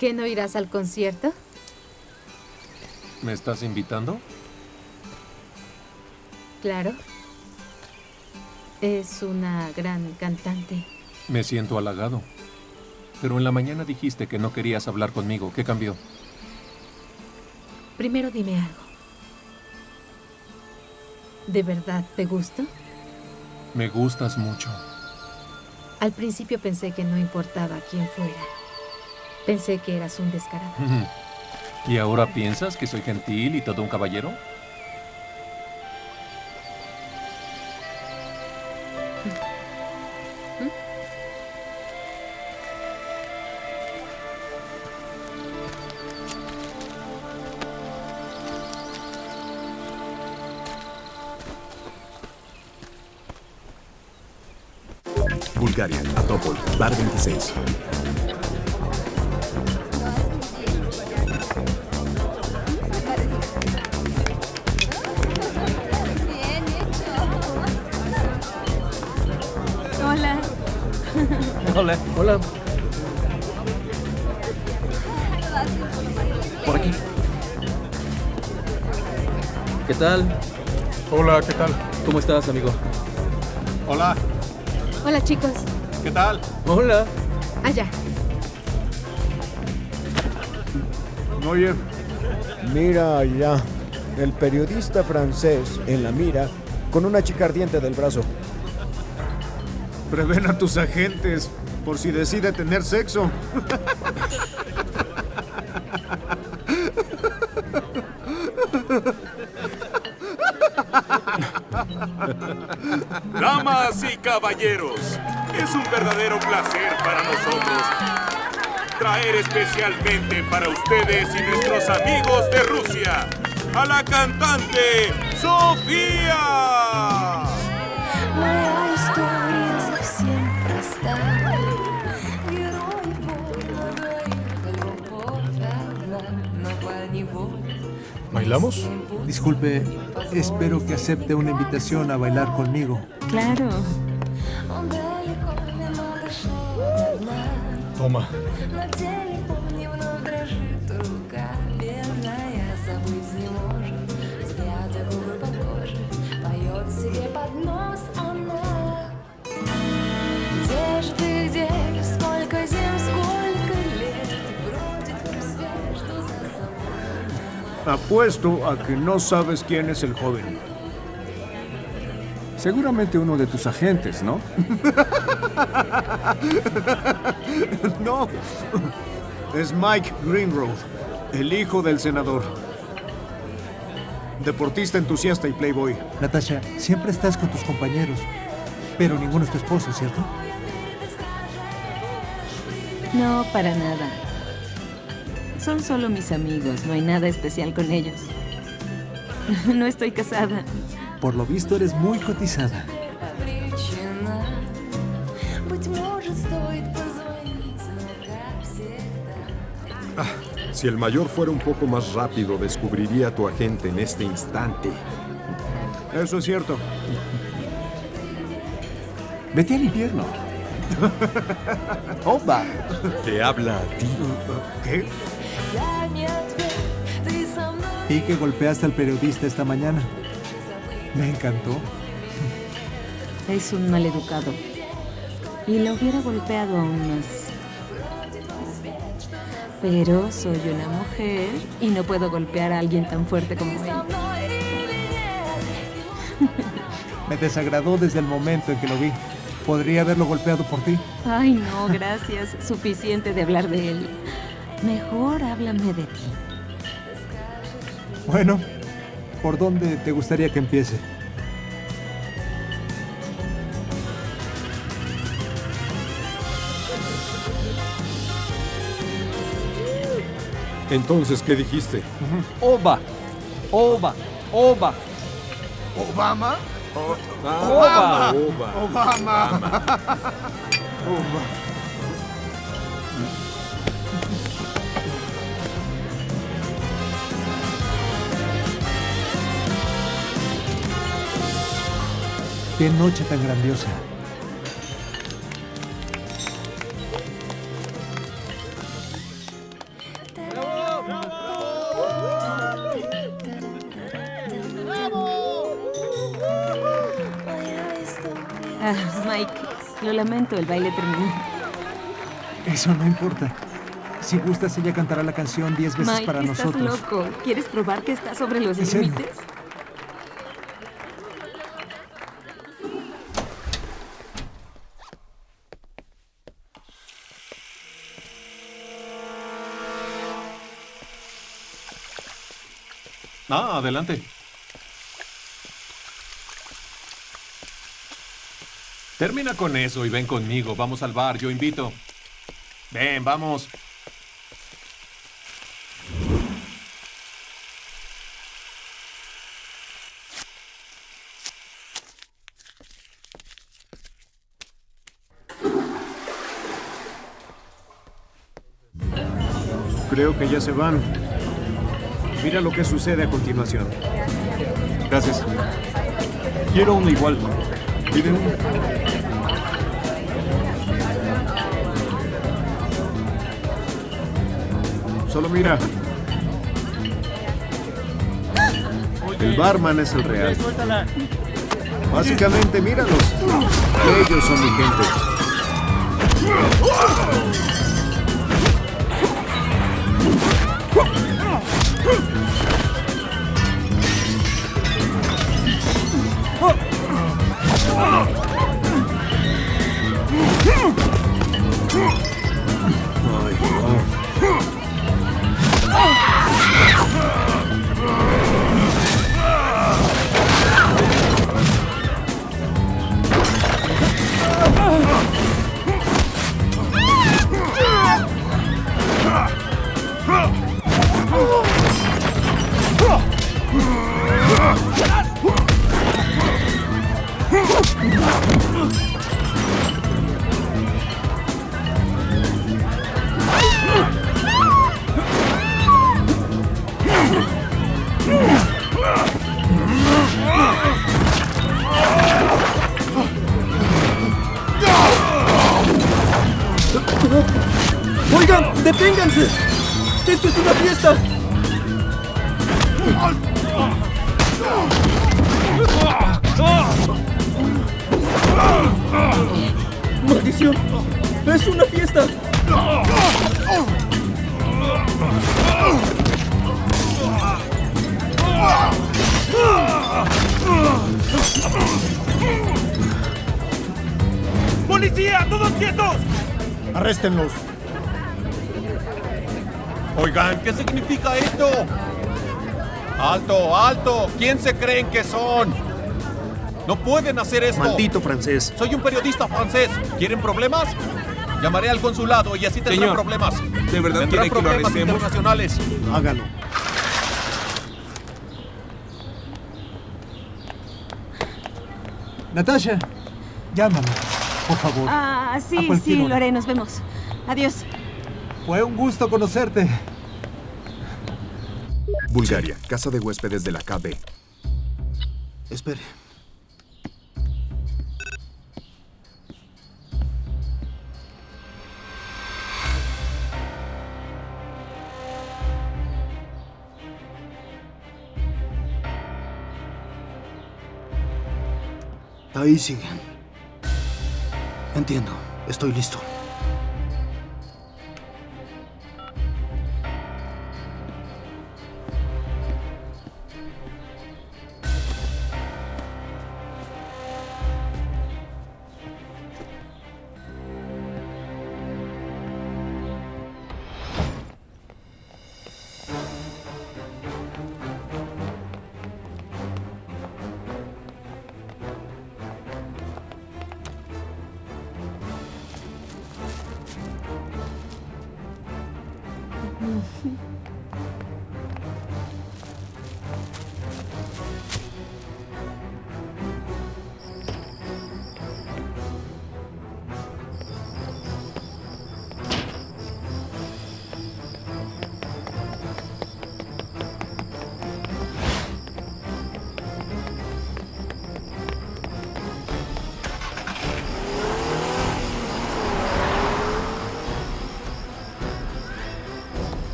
¿Qué, no irás al concierto? ¿Me estás invitando? Claro. Es una gran cantante. Me siento halagado. Pero en la mañana dijiste que no querías hablar conmigo. ¿Qué cambió? Primero dime algo. ¿De verdad te gusto? Me gustas mucho. Al principio pensé que no importaba quién fuera. Pensé que eras un descarado. ¿Y ahora piensas que soy gentil y todo un caballero? Bulgaria, Atopol, Bar 26. Hola. Hola. Hola. Por aquí. ¿Qué tal? Hola, ¿qué tal? ¿Cómo estás, amigo? Hola, Hola, chicos. ¿qué tal? Hola. Allá. Oye, Mira allá, el periodista francés en la mira con una chica ardiente del brazo. prevén a tus agentes por si decide tener sexo. Damas y caballeros, es un verdadero placer para nosotros traer especialmente para ustedes y nuestros amigos de Rusia a la cantante Sofía. Моя история совсем проста. Герой полно двоих, любовь одна, но поневоле. ¿Bailamos? Disculpe, espero que acepte una invitación a bailar conmigo. Claro. Он далеко, но душа одна. Toma. На телефоне вновь дрожит рука бедная, забыть не может. Взгляд губы по коже, поет себе под нос она. Где же ты, где? Сколько зим, сколько лет? Бродит круг свет, что за собой. Apuesto a que no sabes quién es el joven. Seguramente uno de tus agentes, ¿no? No, es Mike Greenroad, el hijo del senador. Deportista entusiasta y playboy. Natasha, siempre estás con tus compañeros, pero ninguno es tu esposo, ¿cierto? No, para nada. Son solo mis amigos, no hay nada especial con ellos. No estoy casada. Por lo visto eres muy cotizada. Причина. Быть может, стоит позвонить, но как всегда. Si el mayor fuera un poco más rápido, descubriría a tu agente en este instante. Eso es cierto. Vete al infierno. ¡Opa! Te habla a ti. ¿Qué? Дай мне ответ, ты со мной. Vi que golpeaste al periodista esta mañana. Me encantó. Es un maleducado. Y lo hubiera golpeado aún más. Pero soy una mujer y no puedo golpear a alguien tan fuerte como él. Me desagradó desde el momento en que lo vi. Podría haberlo golpeado por ti. Ay, no, gracias. Suficiente de hablar de él. Mejor háblame de ti. Bueno, ¿por dónde te gustaría que empiece? Entonces, ¿qué dijiste? Oba. Oba. Oba. ¿Obama? Oba. Obama. ¡Qué noche tan grandiosa! Mike, lo lamento, el baile terminó. Eso no importa. Si gustas, ella cantará la canción 10 veces Mike, para estás nosotros. loco. ¿Quieres probar que está sobre los ¿En serio? límites? Ah, adelante. Termina con eso y ven conmigo. Vamos al bar, yo invito. Ven, vamos. Creo que ya se van. Mira lo que sucede a continuación. Gracias. Quiero uno igual. Piden uno. Solo mira. El barman es el real. Básicamente, míralos. Ellos son mi gente. ¡Oigan! ¡Deténganse! ¡Esto es una fiesta! ¡Maldición! ¡Es una fiesta! ¡Policía! ¡Todos quietos! Arréstenlos. Oigan, ¿qué significa esto? ¡Alto, alto! ¿Quién se creen que son? ¡No pueden hacer esto! Maldito francés. Soy un periodista francés. ¿Quieren problemas? Llamaré al consulado y así tendrán Señor, problemas. ¿de verdad Tendrán quiere que lo problemas arrestemos? internacionales. Hágalo. Natasha, llámame, por favor. Ah, A sí, cualquier sí, hora. lo haré. Nos vemos. Adiós. Fue un gusto conocerte. Bulgaria, casa de huéspedes de la KB. Espere. Ahí siguen. Entiendo. Estoy listo.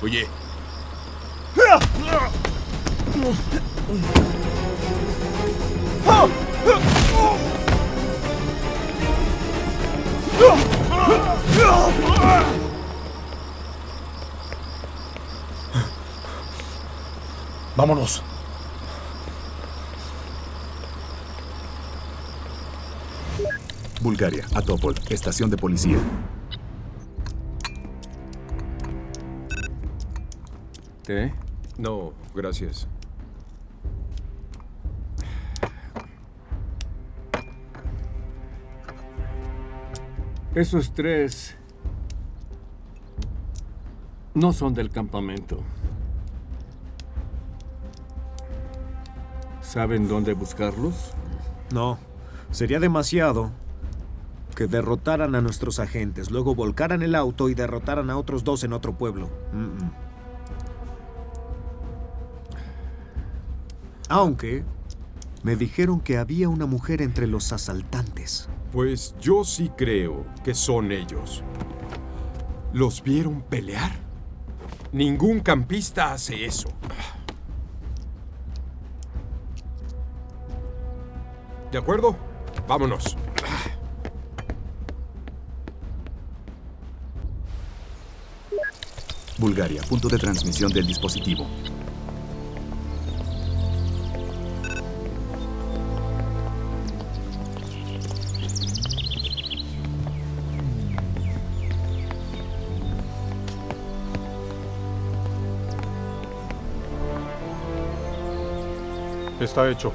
Oye. Vámonos. Bulgaria, a Topol, estación de policía. ¿Té? No, gracias. Esos tres no son del campamento. ¿Saben dónde buscarlos? No, sería demasiado que derrotaran a nuestros agentes, luego volcaran el auto y derrotaran a otros 2 en otro pueblo. Aunque me dijeron que había una mujer entre los asaltantes. Pues yo sí creo que son ellos. ¿Los vieron pelear? Ningún campista hace eso. ¿De acuerdo? Vámonos. Bulgaria, punto de transmisión del dispositivo. Está hecho.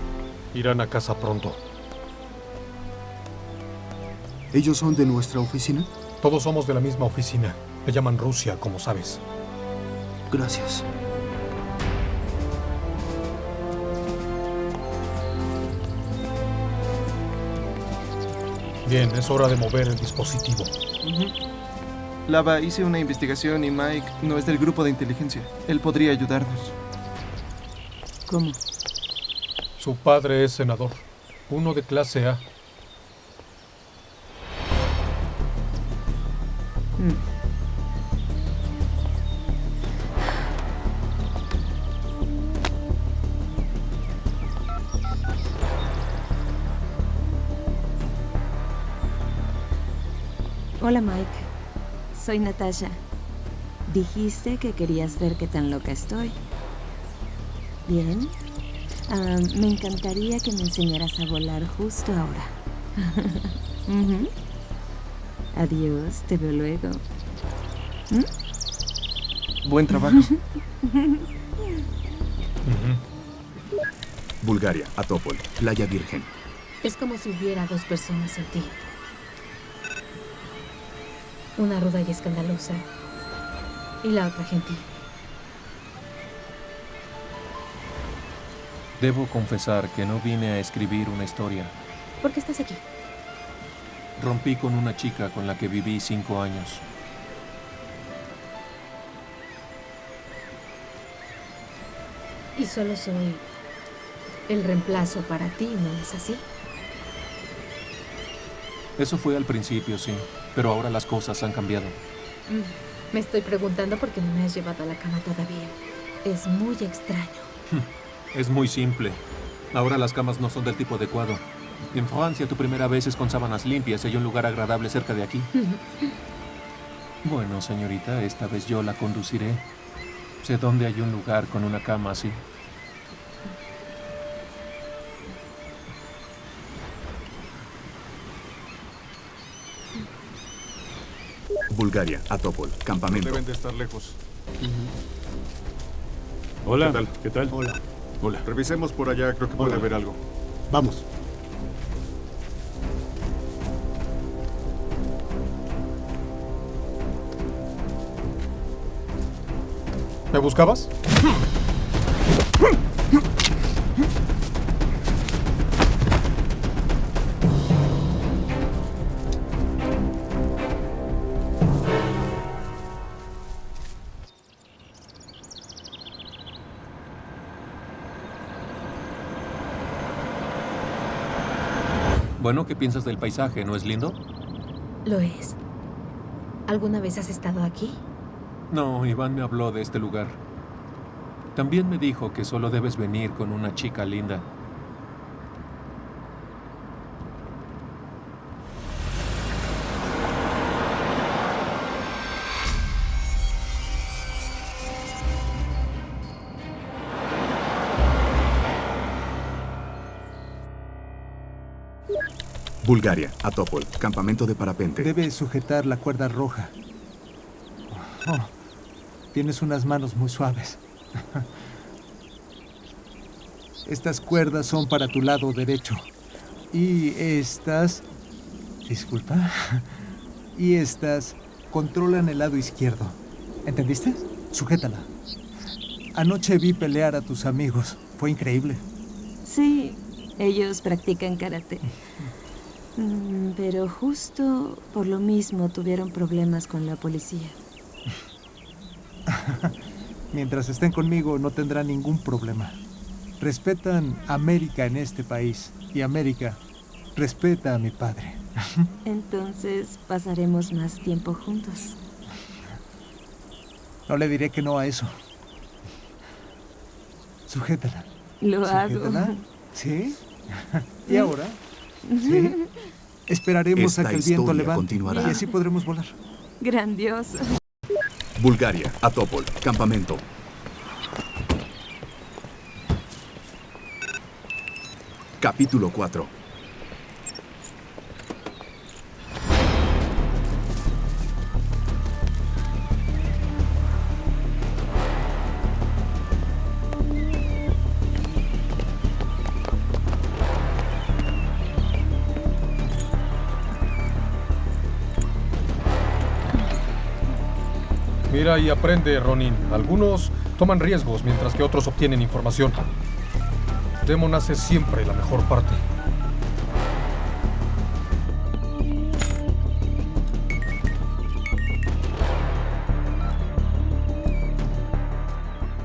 Irán a casa pronto. ¿Ellos son de nuestra oficina? Todos somos de la misma oficina. Me llaman Rusia, como sabes. Gracias. Bien, es hora de mover el dispositivo. Lava, hice una investigación y Mike no es del grupo de inteligencia. Él podría ayudarnos. ¿Cómo? Su padre es senador. Uno de clase A. Hola, Mike. Soy Natasha. Dijiste que querías ver qué tan loca estoy. Bien. Me encantaría que me enseñaras a volar justo ahora. Adiós, te veo luego. Buen trabajo. Bulgaria, a Topol, Playa Virgen. Es como si hubiera 2 personas en ti. Una ruda y escandalosa, y la otra gentil. Debo confesar que no vine a escribir una historia. ¿Por qué estás aquí? Rompí con una chica con la que viví 5 años. Y solo soy el reemplazo para ti, ¿no es así? Eso fue al principio, sí. Pero ahora las cosas han cambiado. Me estoy preguntando por qué no me has llevado a la cama todavía. Es muy extraño. Es muy simple. Ahora las camas no son del tipo adecuado. En Francia, tu primera vez es con sábanas limpias y hay un lugar agradable cerca de aquí. Bueno, señorita, esta vez yo la conduciré. Sé dónde hay un lugar con una cama así. Bulgaria, a Topol, campamento. Deben de estar lejos. Hola. ¿Qué tal? ¿Qué tal? Hola. Hola. Revisemos por allá, creo que puede haber algo. Vamos. ¿Me buscabas? Bueno, ¿qué piensas del paisaje? ¿No es lindo? Lo es. ¿Alguna vez has estado aquí? No, Iván me habló de este lugar. También me dijo que solo debes venir con una chica linda. Bulgaria, a Topol, campamento de parapente. Debe sujetar la cuerda roja. Oh, tienes unas manos muy suaves. Estas cuerdas son para tu lado derecho. Y estas... Disculpa. Y estas controlan el lado izquierdo. ¿Entendiste? Sujétala. Anoche vi pelear a tus amigos. Fue increíble. Sí, ellos practican karate. Pero justo por lo mismo tuvieron problemas con la policía. Mientras estén conmigo no tendrán ningún problema. Respetan América en este país y América respeta a mi padre. Entonces pasaremos más tiempo juntos. No le diré que no a eso. Sujétala. Lo Sujétala. hago. ¿Sí? ¿Y ahora? ¿Sí? Esperaremos Esta a que el viento historia levante continuará. y así podremos volar. Grandioso. Bulgaria, a Topol, campamento. Capítulo 4. Mira y aprende, Ronin. Algunos toman riesgos mientras que otros obtienen información. Demon hace siempre la mejor parte.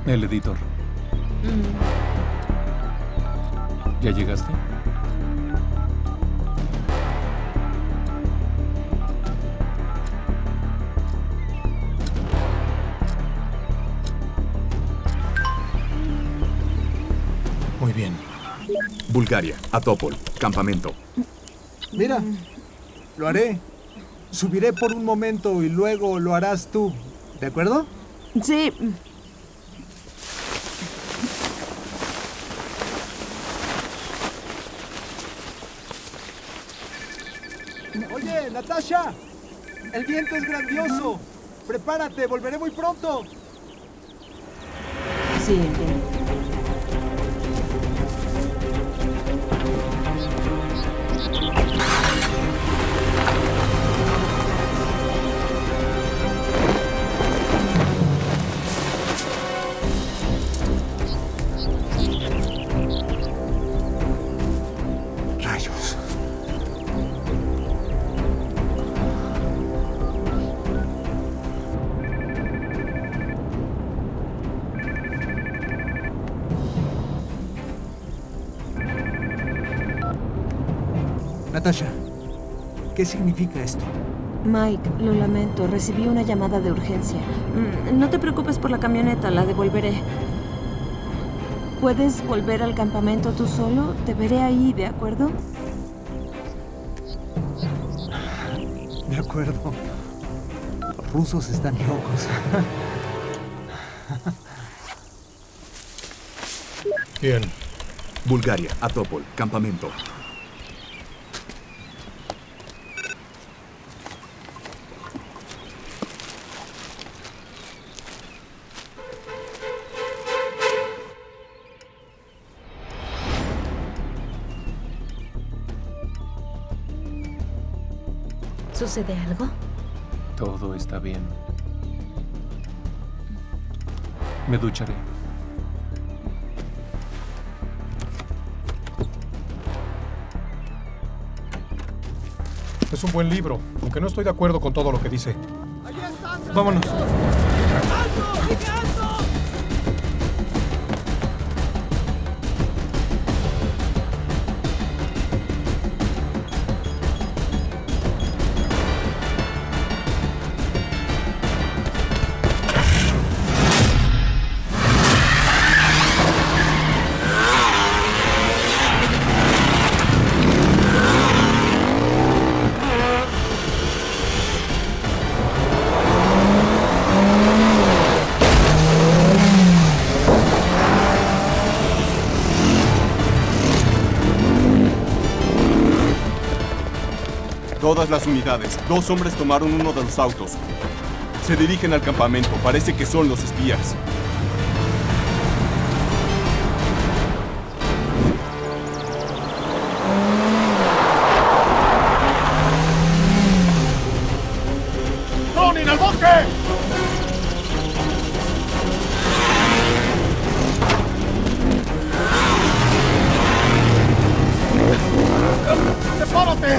El editor. ¿Ya llegaste? Muy bien. Bulgaria, a Topol, campamento. Mira, lo haré. Subiré por un momento y luego lo harás tú. ¿De acuerdo? Sí. Oye, Natasha, el viento es grandioso. Prepárate, volveré muy pronto. Sí, entiendo. Rayos. Natasha, ¿qué significa esto? Mike, lo lamento, recibí una llamada de urgencia. No te preocupes por la camioneta, la devolveré. ¿Puedes volver al campamento tú solo? Te veré ahí, ¿de acuerdo? De acuerdo. Los rusos están locos. Bien. Bulgaria, a Topol, campamento. ¿Sucede algo? Todo está bien. Me ducharé. Es un buen libro, aunque no estoy de acuerdo con todo lo que dice. Vámonos. todas las unidades. 2 hombres tomaron uno de los autos. Se dirigen al campamento. Parece que son los espías. ¡Ronin, al bosque! ¡Sepárate!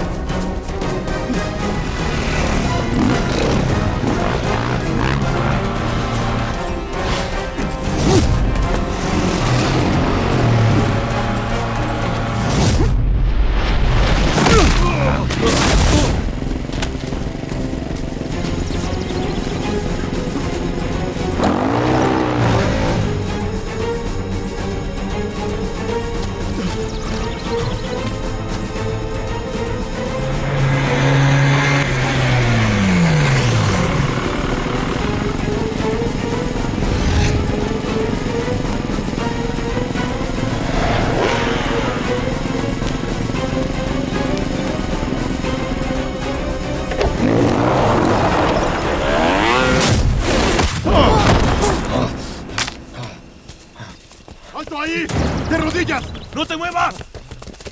¡Alto ahí! ¡De rodillas! ¡No te muevas!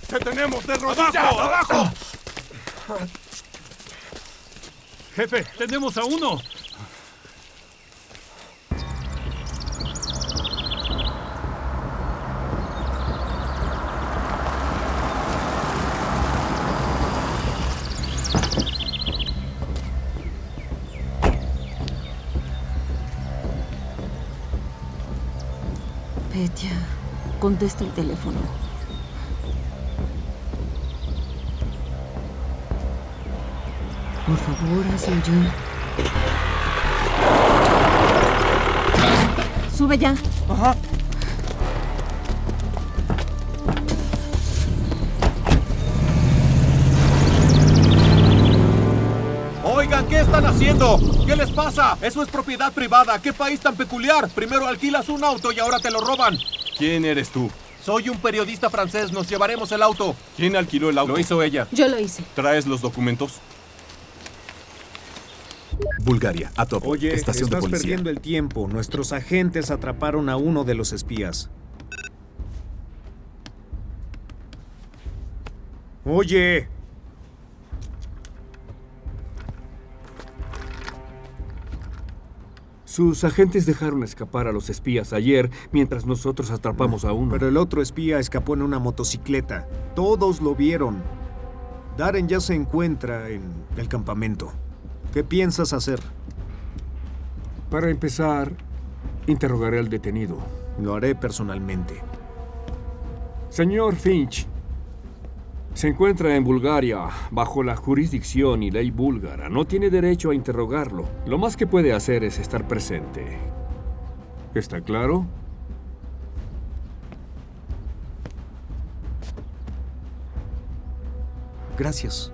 ¡Te tenemos de rodillas! ¡Abajo! Jefe, tenemos a uno. Petya, contesta el teléfono. Por favor, hazlo ya. Sube ya. Ajá. Oigan, ¿qué están haciendo? ¿Qué les pasa? Eso es propiedad privada. ¿Qué país tan peculiar? Primero alquilas un auto y ahora te lo roban. ¿Quién eres tú? Soy un periodista francés. Nos llevaremos el auto. ¿Quién alquiló el auto? Lo hizo ella. Yo lo hice. ¿Traes los documentos? Bulgaria, a topo. Oye, Estación de estás policía. perdiendo el tiempo. Nuestros agentes atraparon a uno de los espías. Oye. Sus agentes dejaron escapar a los espías ayer mientras nosotros atrapamos a uno. Pero el otro espía escapó en una motocicleta. Todos lo vieron. Darren ya se encuentra en el campamento. ¿Qué piensas hacer? Para empezar, interrogaré al detenido. Lo haré personalmente. Señor Finch, se encuentra en Bulgaria, bajo la jurisdicción y ley búlgara. No tiene derecho a interrogarlo. Lo más que puede hacer es estar presente. ¿Está claro? Gracias.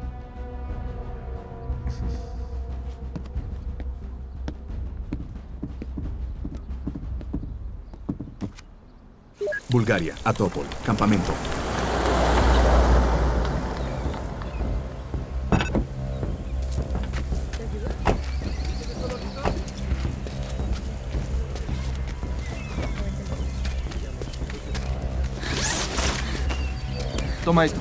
Bulgaria, a Topol, campamento. Toma esto.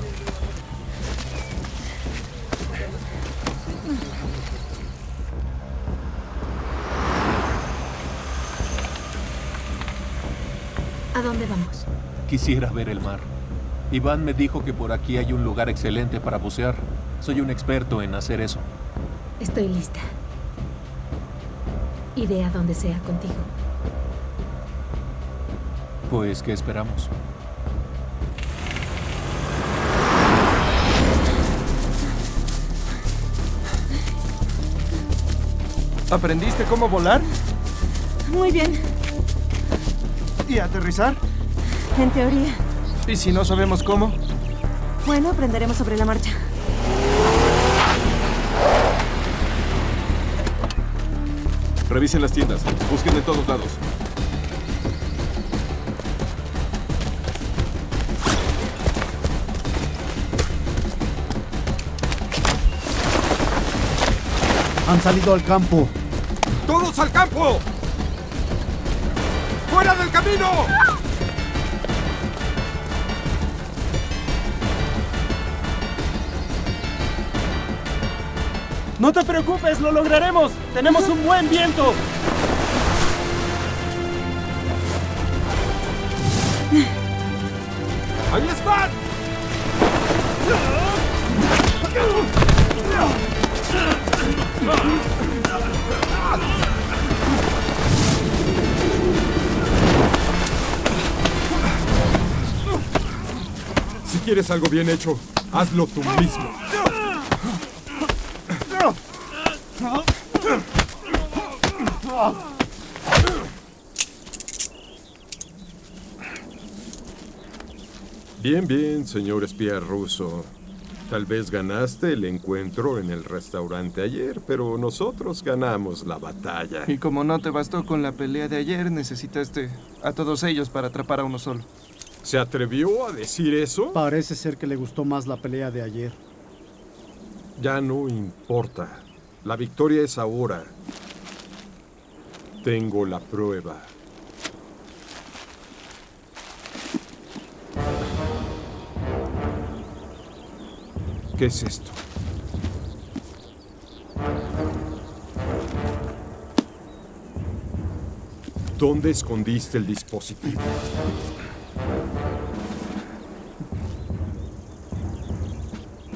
¿A dónde vamos? Quisiera ver el mar. Iván me dijo que por aquí hay un lugar excelente para bucear. Soy un experto en hacer eso. Estoy lista. Iré a donde sea contigo. Pues, ¿qué esperamos? ¿Aprendiste cómo volar? Muy bien. ¿Y aterrizar? En teoría. ¿Y si no sabemos cómo? Bueno, aprenderemos sobre la marcha. Revisen las tiendas. Busquen en todos lados. Han salido al campo. ¡Todos al campo! ¡Fuera del camino! No te preocupes, lo lograremos. Tenemos un buen viento. ¡Ahí están! Si quieres algo bien hecho, hazlo tú mismo. Bien, bien, señor espía ruso. Tal vez ganaste el encuentro en el restaurante ayer, pero nosotros ganamos la batalla. Y como no te bastó con la pelea de ayer, necesitaste a todos ellos para atrapar a uno solo. ¿Se atrevió a decir eso? Parece ser que le gustó más la pelea de ayer. Ya no importa. La victoria es ahora. Tengo la prueba. ¿Qué es esto? ¿Dónde escondiste el dispositivo?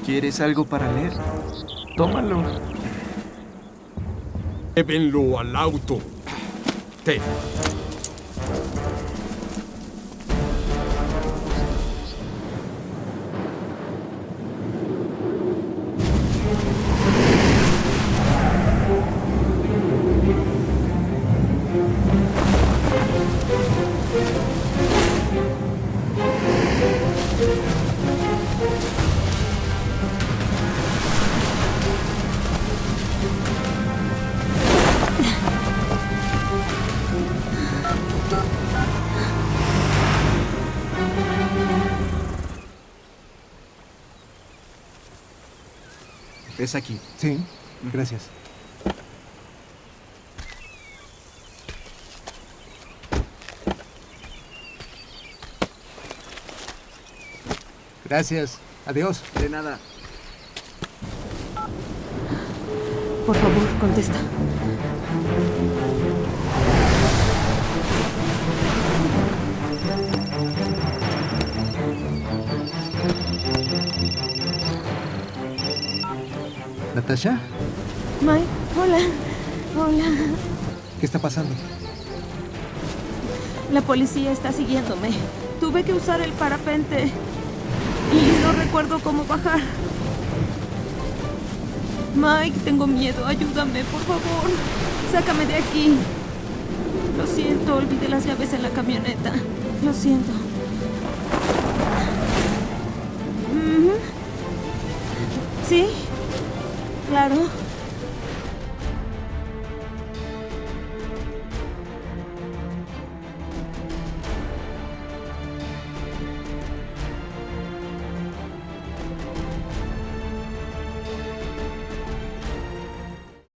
¿Quieres algo para leer? Tómalo. Llévenlo al auto. Ten. Es aquí. Sí, gracias. Gracias. Adiós. De nada. Por favor, contesta. ¿Natasha? Mike, hola. Hola. ¿Qué está pasando? La policía está siguiéndome. Tuve que usar el parapente y no recuerdo cómo bajar. Mike, tengo miedo. Ayúdame, por favor. Sácame de aquí. Lo siento, olvidé las llaves en la camioneta. Lo siento. ¿Sí? Claro.